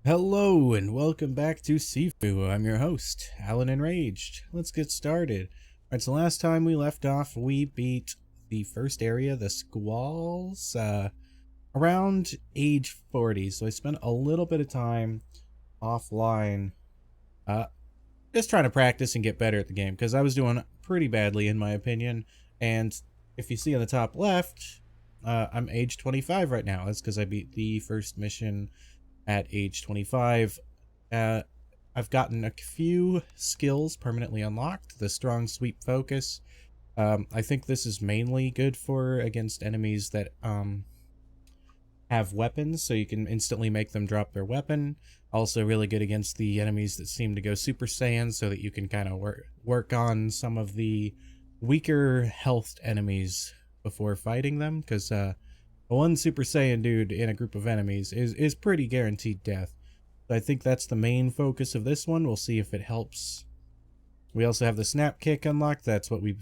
Hello and welcome back to Sifu. I'm your host, Allan Enraged. Let's get started. Alright, so last time we left off, we beat the first area, the Squalls, around age 40. So I spent a little bit of time offline, just trying to practice and get better at the game, because I was doing pretty badly in my opinion. And if you see on the top left, I'm age 25 right now. That's because I beat the first mission at age 25. I've gotten a few skills permanently unlocked. The strong sweep focus. I think this is mainly good for against enemies that have weapons, so you can instantly make them drop their weapon. Also really good against the enemies that seem to go Super Saiyan, so that you can kind of work on some of the weaker health enemies before fighting them, because one Super Saiyan dude in a group of enemies is pretty guaranteed death. So I think that's the main focus of this one. We'll see if it helps. We also have the snap kick unlocked. That's what we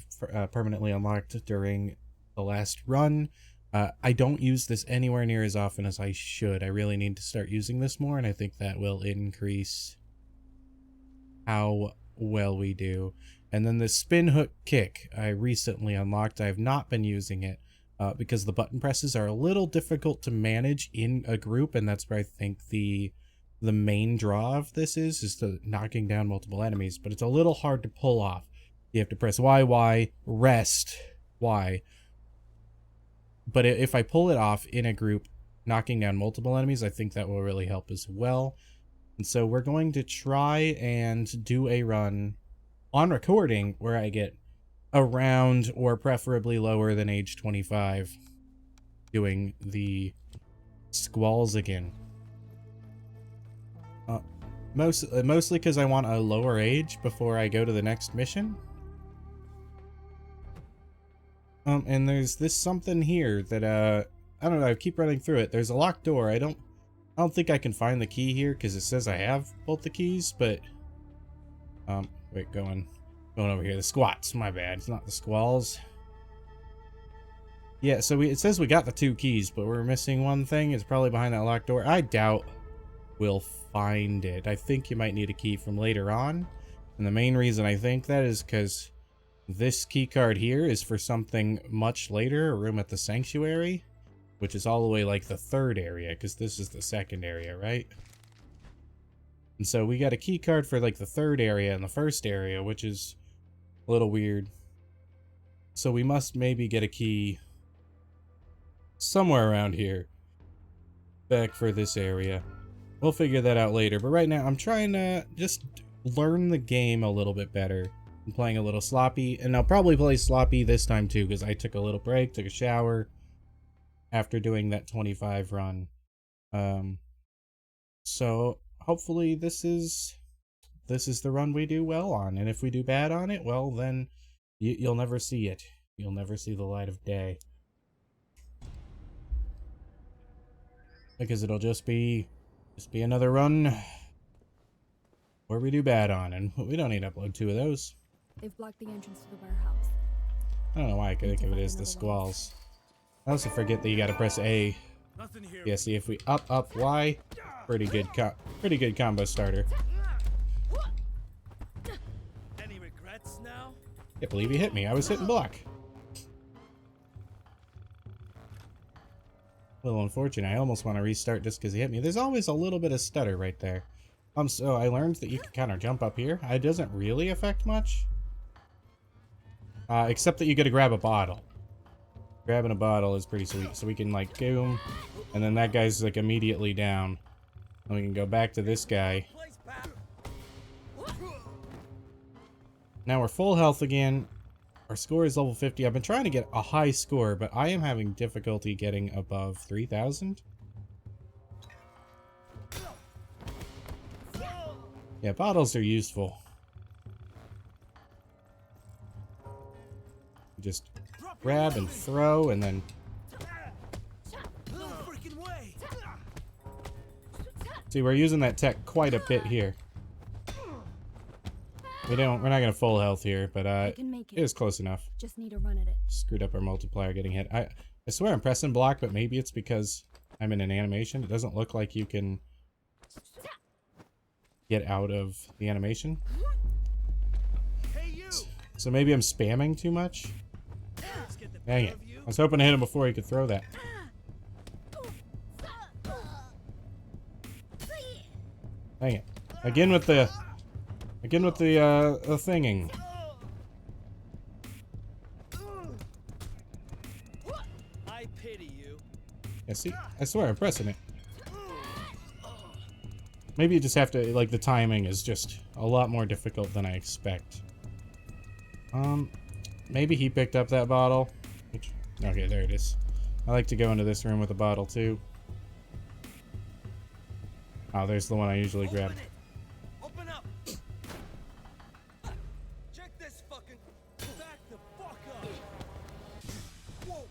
permanently unlocked during the last run. I don't use this anywhere near as often as I should. I really need to start using this more, and I think that will increase how well we do. And then the spin hook kick I recently unlocked. I have not been using it. Because the button presses are a little difficult to manage in a group, and that's where I think the main draw of this is the knocking down multiple enemies, but it's a little hard to pull off. You have to press Y, rest, Y. But if I pull it off in a group, knocking down multiple enemies, I think that will really help as well. And so we're going to try and do a run on recording where I get around or preferably lower than age 25 doing the Squalls again. Mostly because I want a lower age before I go to the next mission. And there's this something here that I don't know, I keep running through it. There's a locked door. I don't think I can find the key here because it says I have both the keys, but wait, going over here. The squats, my bad. It's not the squalls. Yeah, so it says we got the 2 keys, but we're missing one thing. It's probably behind that locked door. I doubt we'll find it. I think you might need a key from later on. And the main reason I think that is because this key card here is for something much later, a room at the sanctuary, which is all the way like the 3rd area, because this is the 2nd area, right? And so we got a key card for like the 3rd area and the 1st area, which is a little weird. So we must maybe get a key somewhere around here back for this area. We'll figure that out later, but right now I'm trying to just learn the game a little bit better. I'm playing a little sloppy, and I'll probably play sloppy this time too, because I took a little break, took a shower after doing that 25 run. So hopefully this is the run we do well on, and if we do bad on it, well then you'll never see it. You'll never see the light of day. Because it'll just be another run where we do bad on, and we don't need to upload 2 of those. They've blocked the entrance to the warehouse. I don't know why I could think of it as the Squalls. I also forget that you gotta press A. Yeah, see, if we up, Y, pretty good combo starter. Any regrets now? Can't believe he hit me. I was hitting block. A little unfortunate. I almost want to restart just because he hit me. There's always a little bit of stutter right there. So I learned that you can kind of jump up here. It doesn't really affect much. Except that you gotta grab a bottle. Grabbing a bottle is pretty sweet. So we can like boom, and then that guy's like immediately down. And we can go back to this guy. Now we're full health again. Our score is level 50. I've been trying to get a high score, but I am having difficulty getting above 3,000. Yeah, bottles are useful. Just grab and throw, and then see, we're using that tech quite a bit here. We're not gonna full health here, but it is close enough. Just need to run at it. Screwed up our multiplier getting hit. I swear I'm pressing block, but maybe it's because I'm in an animation. It doesn't look like you can get out of the animation. Hey, you! So maybe I'm spamming too much. Let's get the Dang better it. of you. I was hoping to hit him before he could throw that. Dang it. Again with the thinging. I pity you. Yeah, see? I swear I'm pressing it. Maybe you just have to, like, the timing is just a lot more difficult than I expect. Maybe he picked up that bottle. Okay, there it is. I like to go into this room with a bottle, too. Oh, there's the one I usually grab. Open it. Open up. Check this fucking. Back the fuck up. Whoa.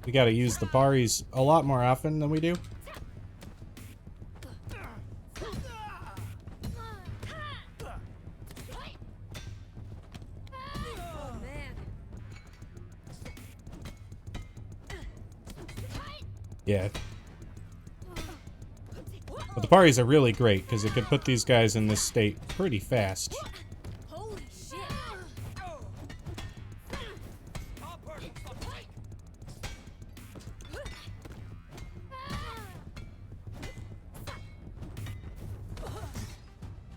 We gotta use the paris a lot more often than we do. Oh, man. Yeah. But the paris are really great, because it could put these guys in this state pretty fast. Holy shit.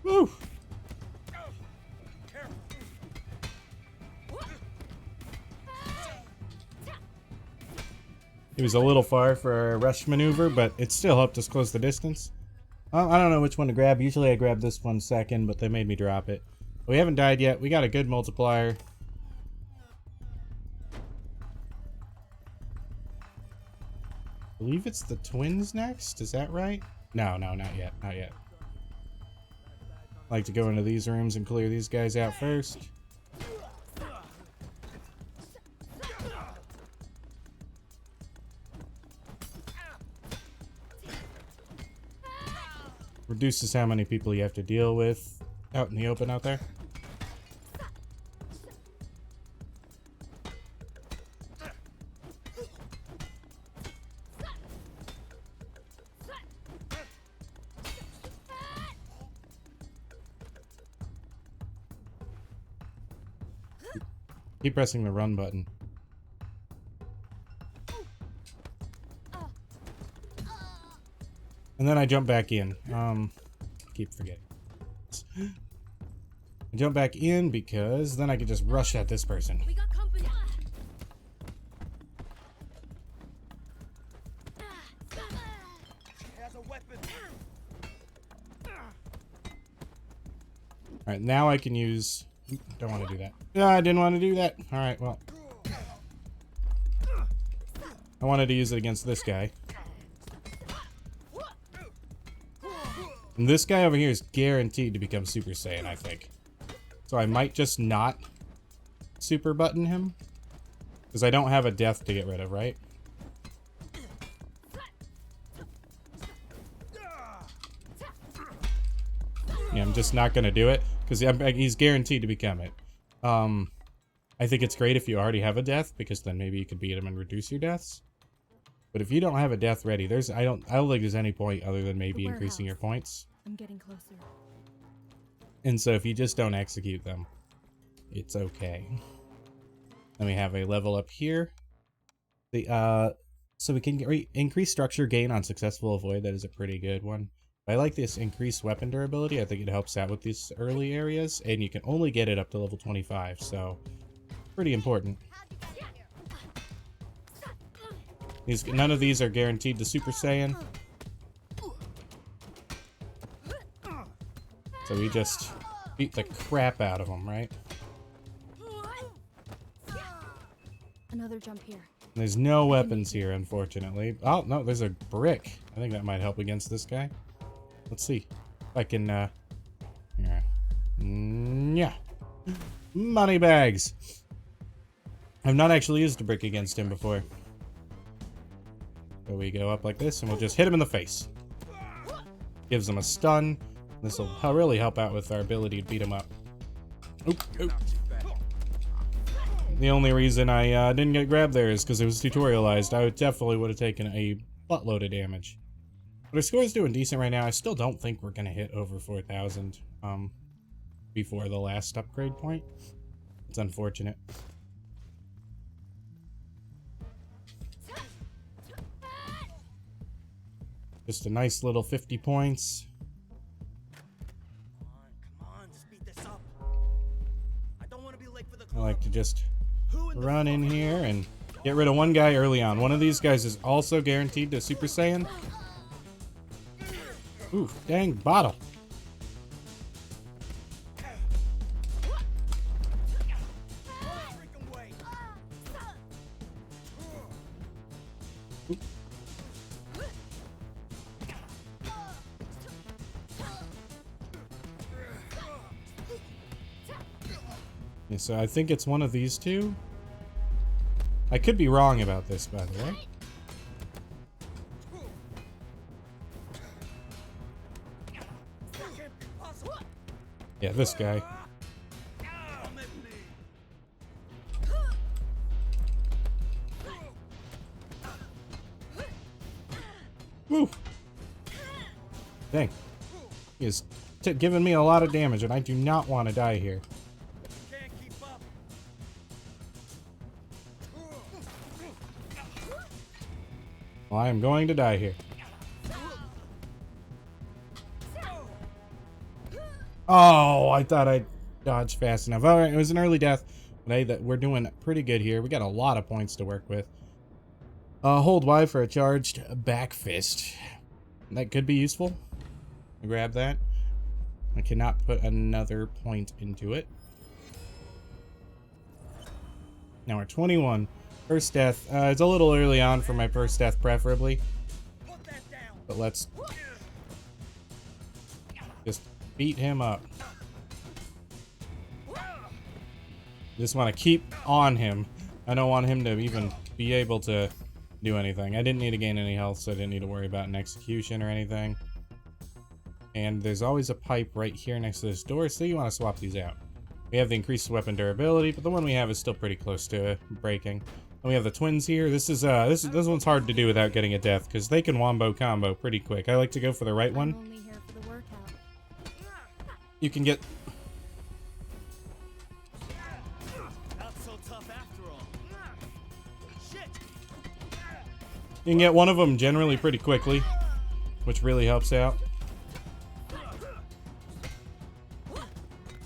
Woo! It was a little far for our rush maneuver, but it still helped us close the distance. I don't know which one to grab. Usually I grab this one second, but they made me drop it. We haven't died yet. We got a good multiplier. I believe it's the twins next. Is that right? No, not yet. Not yet. I like to go into these rooms and clear these guys out first. Reduces how many people you have to deal with out in the open out there. Keep pressing the run button. And then I jump back in. Keep forgetting. I jump back in because then I can just rush at this person. We got company. She has a weapon. Alright, now I can use... Don't want to do that. No, I didn't want to do that. Alright, well. I wanted to use it against this guy. And this guy over here is guaranteed to become Super Saiyan, I think. So I might just not super button him. Because I don't have a death to get rid of, right? Yeah, I'm just not going to do it. Because he's guaranteed to become it. I think it's great if you already have a death. Because then maybe you could beat him and reduce your deaths. But if you don't have a death ready, I don't think there's any point other than maybe increasing your points. I'm getting closer. And so if you just don't execute them, it's okay. Then we have a level up here. So we can increase structure gain on successful avoid. That is a pretty good one. I like this increased weapon durability. I think it helps out with these early areas. And you can only get it up to level 25. So pretty important. None of these are guaranteed to Super Saiyan. So we just beat the crap out of them, right? Another jump here. There's no weapons here, unfortunately. Oh, no, there's a brick. I think that might help against this guy. Let's see. If I can, yeah. Money bags. I've not actually used a brick against him before. So we go up like this, and we'll just hit him in the face. Gives him a stun. This will really help out with our ability to beat him up. Oop, oop. The only reason I didn't get grabbed there is because it was tutorialized. I definitely would have taken a buttload of damage. But our score is doing decent right now. I still don't think we're going to hit over 4,000 before the last upgrade point. It's unfortunate. Just a nice little 50 points. Come on, speed this up. I don't want to be late for the I club. like to just Who in the run in fuck- here and get rid of one guy early on. One of these guys is also guaranteed to Super Saiyan. Ooh, dang, bottle. Freaking way. Yeah, so I think it's one of these two. I could be wrong about this, by the way. That can't be possible. Yeah, this guy. Come at me. Woo! Dang. He is giving me a lot of damage, and I do not want to die here. Can't keep up. Well, I am going to die here. Oh, I thought I dodged fast enough. All right, it was an early death, but hey, we're doing pretty good here. We got a lot of points to work with. Hold Y for a charged back fist. That could be useful. Grab that. I cannot put another point into it. Now we're 21. First death. It's a little early on for my first death, preferably. Put that down. But let's just beat him up. Just want to keep on him. I don't want him to even be able to do anything. I didn't need to gain any health, so I didn't need to worry about an execution or anything. And there's always a pipe right here next to this door, so you want to swap these out. We have the increased weapon durability, but the one we have is still pretty close to breaking. And we have the twins here. This one's hard to do without getting a death, because they can wombo combo pretty quick. I like to go for the right I'm one. only here for the workout. You can get... Not so tough after all. Shit. You can get one of them generally pretty quickly, which really helps out.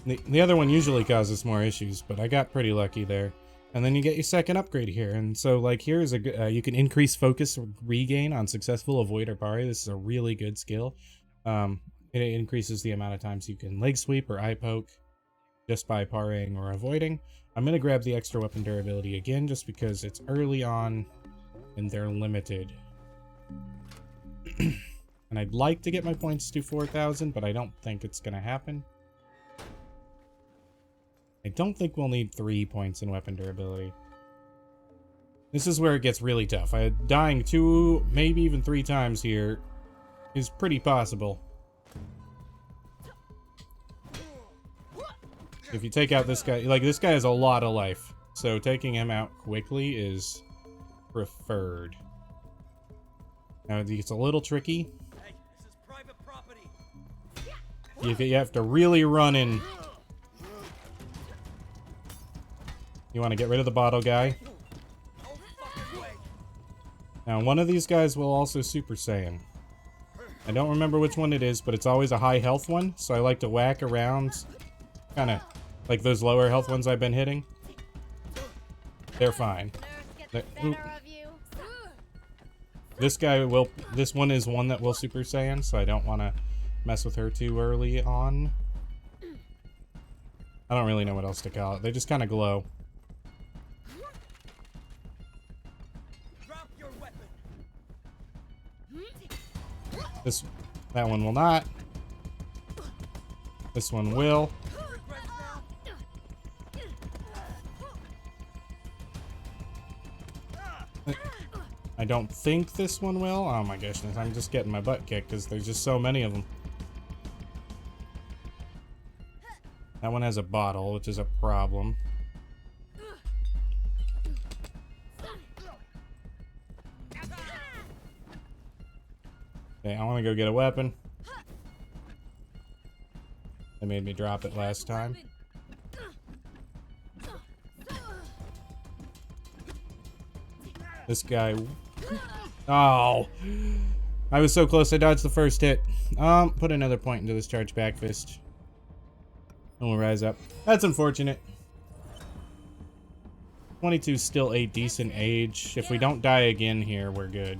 The other one usually causes more issues, but I got pretty lucky there. And then you get your second upgrade here, and so like here's a good, you can increase focus regain on successful avoid or parry. This is a really good skill. It increases the amount of times you can leg sweep or eye poke just by parrying or avoiding. I'm gonna grab the extra weapon durability again just because it's early on and they're limited. And I'd like to get my points to 4,000, but I don't think it's gonna happen. I don't think we'll need 3 points in weapon durability. This is where it gets really tough. Dying 2, maybe even 3 times here is pretty possible. If you take out this guy, like this guy has a lot of life, so taking him out quickly is preferred. Now it's a little tricky. Hey, this is private property. You have to really run in. You want to get rid of the bottle guy. No fucking way. Now, one of these guys will also Super Saiyan. I don't remember which one it is, but it's always a high health one, so I like to whack around, kind of like those lower health ones I've been hitting. They're fine. Oop. This guy will, this one is one that will Super Saiyan, so I don't want to mess with her too early on. I don't really know what else to call it. They just kind of glow. Drop your weapon. That one will not. This one will. Regrets now? I don't think this one will. Oh my goodness, I'm just getting my butt kicked because there's just so many of them. That one has a bottle, which is a problem. Okay, I want to go get a weapon. They made me drop it last time. This guy... Oh! I was so close, I dodged the first hit. Put another point into this charge back fist. And we'll rise up. That's unfortunate. 22 is still a decent age. If we don't die again here, we're good.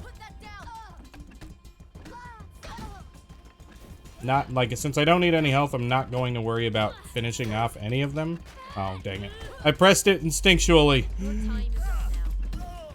Not, like, since I don't need any health, I'm not going to worry about finishing off any of them. Oh, dang it. I pressed it instinctually. Your time is up now.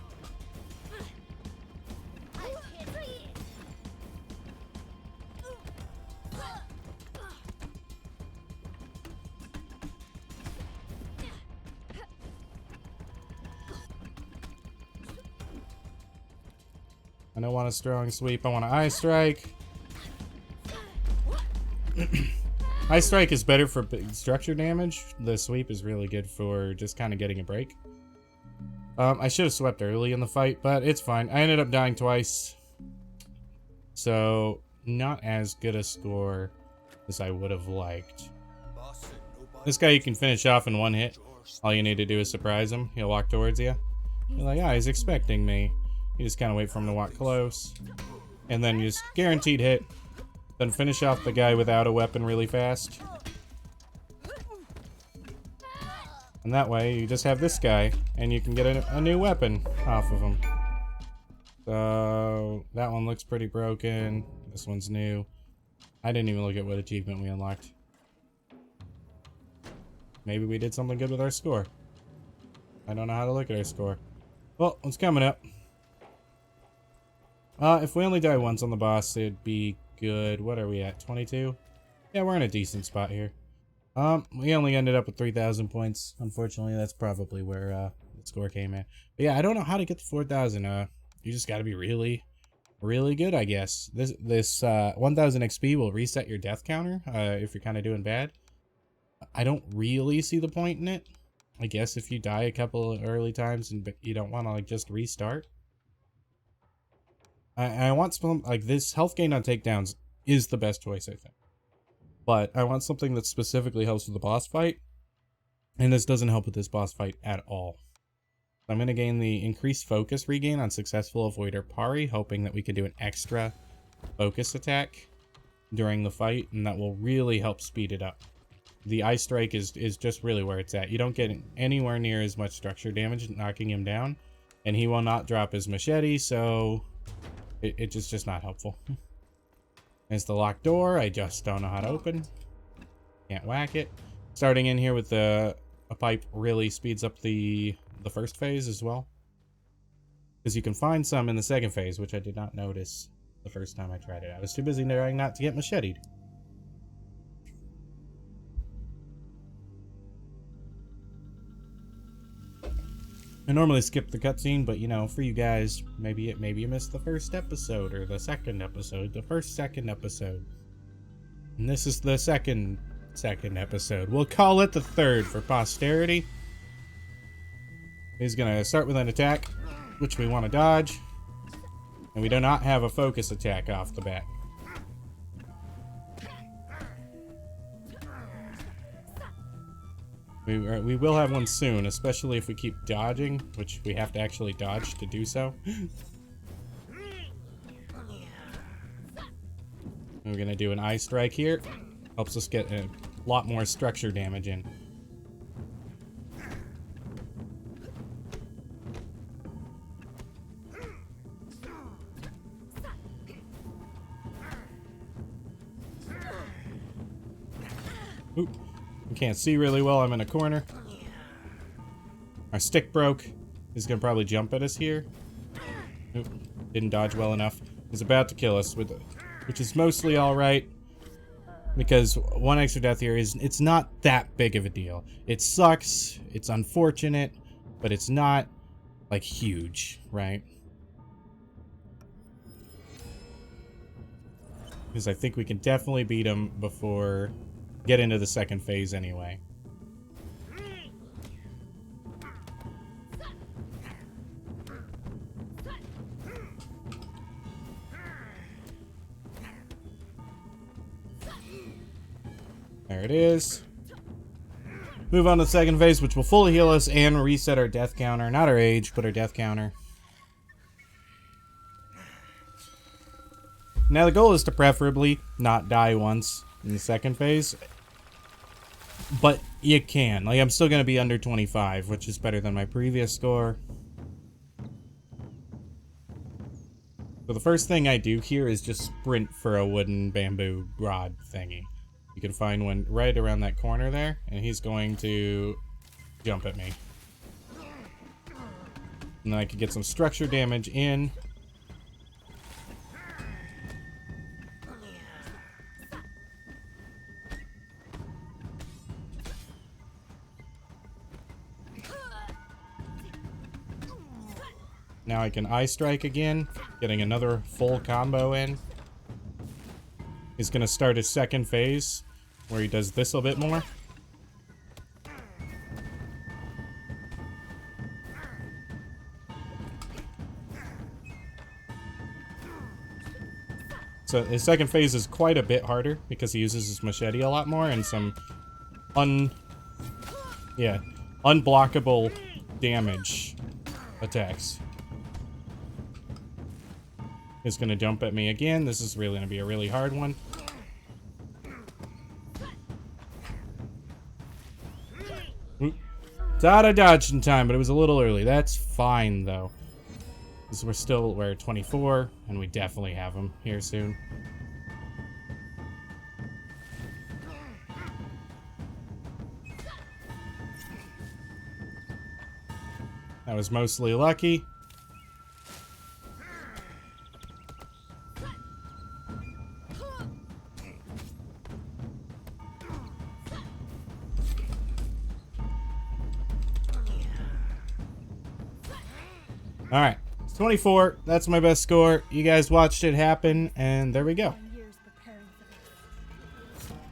I don't want a strong sweep. I want an eye strike. Eye strike is better for structure damage. The sweep is really good for just kind of getting a break. I should have swept early in the fight, but it's fine. I ended up dying twice. So, not as good a score as I would have liked. This guy you can finish off in one hit. All you need to do is surprise him. He'll walk towards you. You're like, ah, he's expecting me. You just kind of wait for him to walk close. And then you just guaranteed hit. Then finish off the guy without a weapon really fast. And that way, you just have this guy, and you can get a new weapon off of him. So, that one looks pretty broken. This one's new. I didn't even look at what achievement we unlocked. Maybe we did something good with our score. I don't know how to look at our score. Well, it's coming up. If we only die once on the boss, it'd be good. What are we at? 22? Yeah, we're in a decent spot here. We only ended up with 3,000 points. Unfortunately, that's probably where the score came in. But yeah, I don't know how to get to 4,000. You just got to be really, really good, I guess. This 1,000 XP will reset your death counter if you're kind of doing bad. I don't really see the point in it. I guess if you die a couple of early times and you don't want to like just restart. I want some, like, this health gain on takedowns is the best choice, I think. But I want something that specifically helps with the boss fight. And this doesn't help with this boss fight at all. I'm going to gain the increased focus regain on successful avoider parry, hoping that we can do an extra focus attack during the fight, and that will really help speed it up. The eye strike is just really where it's at. You don't get anywhere near as much structure damage knocking him down, and he will not drop his machete, so... It's just not helpful. There's the locked door. I just don't know how to open. Can't whack it. Starting in here with a pipe really speeds up the first phase as well. Because you can find some in the second phase, which I did not notice the first time I tried it. I was too busy trying not to get macheted. I normally skip the cutscene, but you know, for you guys, maybe you missed the first episode or the second episode, second episode. And this is the second episode. We'll call it the third for posterity. He's gonna start with an attack, which we want to dodge, and we do not have a focus attack off the bat. We will have one soon, especially if we keep dodging, which we have to actually dodge to do so. We're gonna do an eye strike here. Helps us get a lot more structure damage in. Oop. We can't see really well. I'm in a corner. Our stick broke. He's gonna probably jump at us here. Oop. Didn't dodge well enough. He's about to kill us, which is mostly alright. Because one extra death here it's not that big of a deal. It sucks. It's unfortunate. But it's not, like, huge, right? Because I think we can definitely beat him before... get into the second phase anyway. There it is. Move on to the second phase, which will fully heal us and reset our death counter. Not our age, but our death counter. Now the goal is to preferably not die once in the second phase. But you can. Like, I'm still going to be under 25, which is better than my previous score. So the first thing I do here is just sprint for a wooden bamboo rod thingy. You can find one right around that corner there, and he's going to jump at me. And then I can get some structure damage in. Now I can eye strike again, getting another full combo in. He's going to start his second phase, where he does this a bit more. So his second phase is quite a bit harder, because he uses his machete a lot more, and some unblockable damage attacks. He's gonna jump at me again. This is really gonna be a really hard one. It's out of dodging time, but it was a little early. That's fine though, because we're 24, and we definitely have him here soon. That was mostly lucky. Alright, it's 24. That's my best score. You guys watched it happen, and there we go.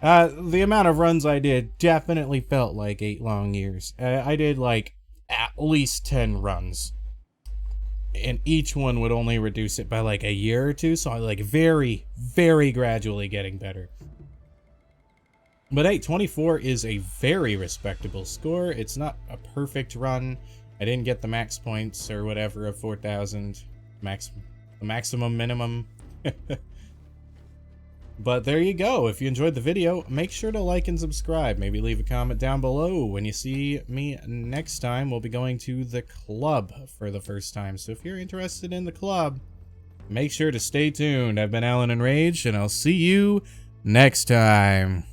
The amount of runs I did definitely felt like 8 long years. I did like at least 10 runs. And each one would only reduce it by like a year or two, so I like very, very gradually getting better. But hey, 24 is a very respectable score. It's not a perfect run. I didn't get the max points or whatever of 4,000. The maximum minimum. But there you go. If you enjoyed the video, make sure to like and subscribe. Maybe leave a comment down below. When you see me next time, we'll be going to the club for the first time. So if you're interested in the club, make sure to stay tuned. I've been Allan Enraged, and I'll see you next time.